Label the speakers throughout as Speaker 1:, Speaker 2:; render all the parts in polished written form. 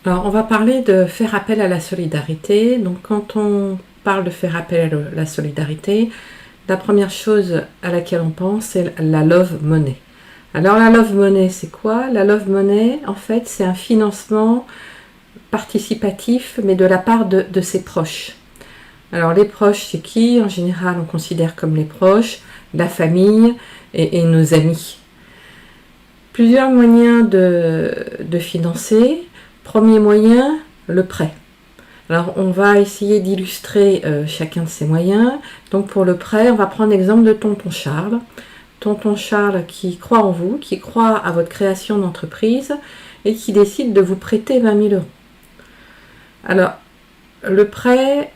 Speaker 1: Alors, on va parler de faire appel à la solidarité. Donc, quand on parle de faire appel à la solidarité, la première chose à laquelle on pense, c'est la love money. Alors, la love money, c'est quoi? La love money, en fait, c'est un financement participatif, mais de la part de ses proches. Alors, les proches, c'est qui? En général, on considère comme les proches, la famille et nos amis. Plusieurs moyens de financer. Premier moyen, le prêt. Alors, on va essayer d'illustrer chacun de ces moyens. Donc, pour le prêt, on va prendre l'exemple de Tonton Charles. Tonton Charles qui croit en vous, qui croit à votre création d'entreprise et qui décide de vous prêter 20 000 euros. Alors, le prêt,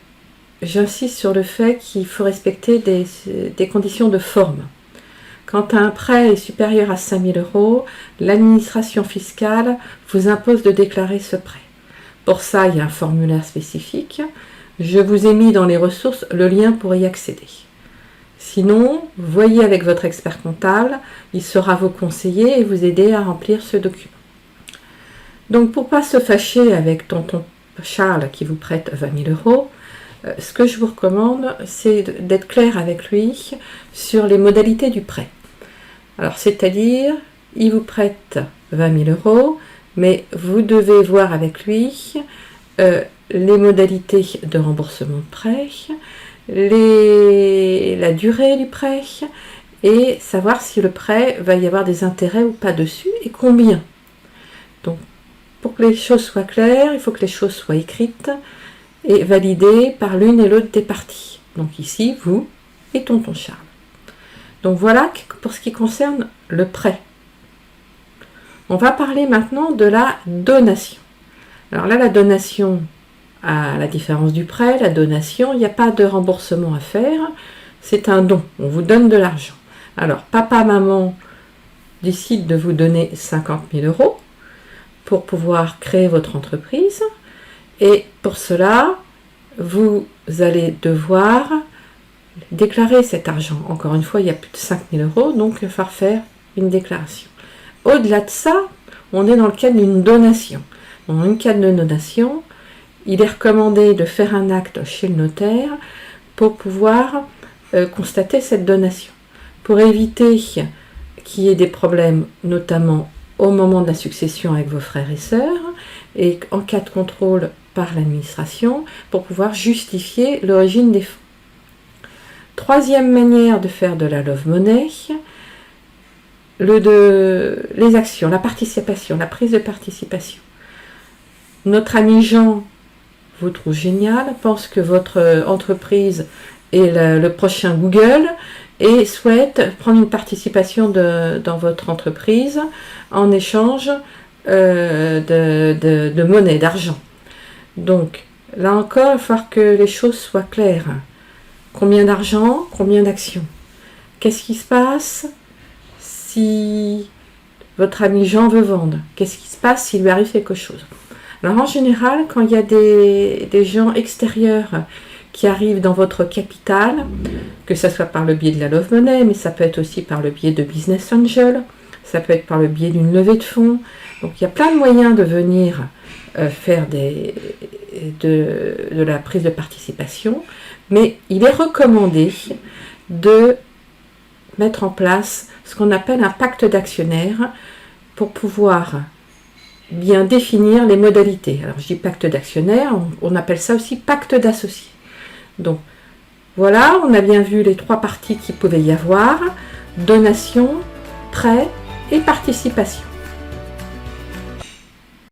Speaker 1: j'insiste sur le fait qu'il faut respecter des conditions de forme. Quand un prêt est supérieur à 5 000 euros, l'administration fiscale vous impose de déclarer ce prêt. Pour ça, il y a un formulaire spécifique. Je vous ai mis dans les ressources le lien pour y accéder. Sinon, voyez avec votre expert comptable, il saura vous conseiller et vous aider à remplir ce document. Donc, pour ne pas se fâcher avec Tonton Charles qui vous prête 20 000 euros, ce que je vous recommande, c'est d'être clair avec lui sur les modalités du prêt. Alors, c'est-à-dire, il vous prête 20 000 euros, mais vous devez voir avec lui les modalités de remboursement de prêt, la durée du prêt, et savoir si le prêt va y avoir des intérêts ou pas dessus, et combien. Donc, pour que les choses soient claires, il faut que les choses soient écrites et validées par l'une et l'autre des parties. Donc ici, vous et Tonton Charles. Donc voilà pour ce qui concerne le prêt. On va parler maintenant de la donation. Alors là, la donation, à la différence du prêt, la donation, il n'y a pas de remboursement à faire. C'est un don. On vous donne de l'argent. Alors, papa, maman décide de vous donner 50 000 euros pour pouvoir créer votre entreprise. Et pour cela, vous allez devoir déclarer cet argent. Encore une fois, il y a plus de 5 000 euros, donc il va falloir faire une déclaration. Au-delà de ça, on est dans le cadre d'une donation. Dans le cadre de donation, il est recommandé de faire un acte chez le notaire pour pouvoir constater cette donation. Pour éviter qu'il y ait des problèmes, notamment au moment de la succession avec vos frères et sœurs, et en cas de contrôle par l'administration, pour pouvoir justifier l'origine des fonds. Troisième manière de faire de la love money, les actions, la participation, la prise de participation. Notre ami Jean vous trouve génial, pense que votre entreprise est le prochain Google et souhaite prendre une participation dans votre entreprise en échange de monnaie, d'argent. Donc, là encore, il va falloir que les choses soient claires. Combien d'argent, combien d'actions? Qu'est-ce qui se passe si votre ami Jean veut vendre? Qu'est-ce qui se passe s'il lui arrive quelque chose? Alors en général, quand il y a des gens extérieurs qui arrivent dans votre capital, que ce soit par le biais de la Love Money, mais ça peut être aussi par le biais de Business Angel, ça peut être par le biais d'une levée de fonds. Donc il y a plein de moyens de venir faire de la prise de participation, mais il est recommandé de mettre en place ce qu'on appelle un pacte d'actionnaires pour pouvoir bien définir les modalités. Alors je dis pacte d'actionnaires, on appelle ça aussi pacte d'associés. Donc voilà, on a bien vu les trois parties qu'il pouvait y avoir: donation, prêt et participation.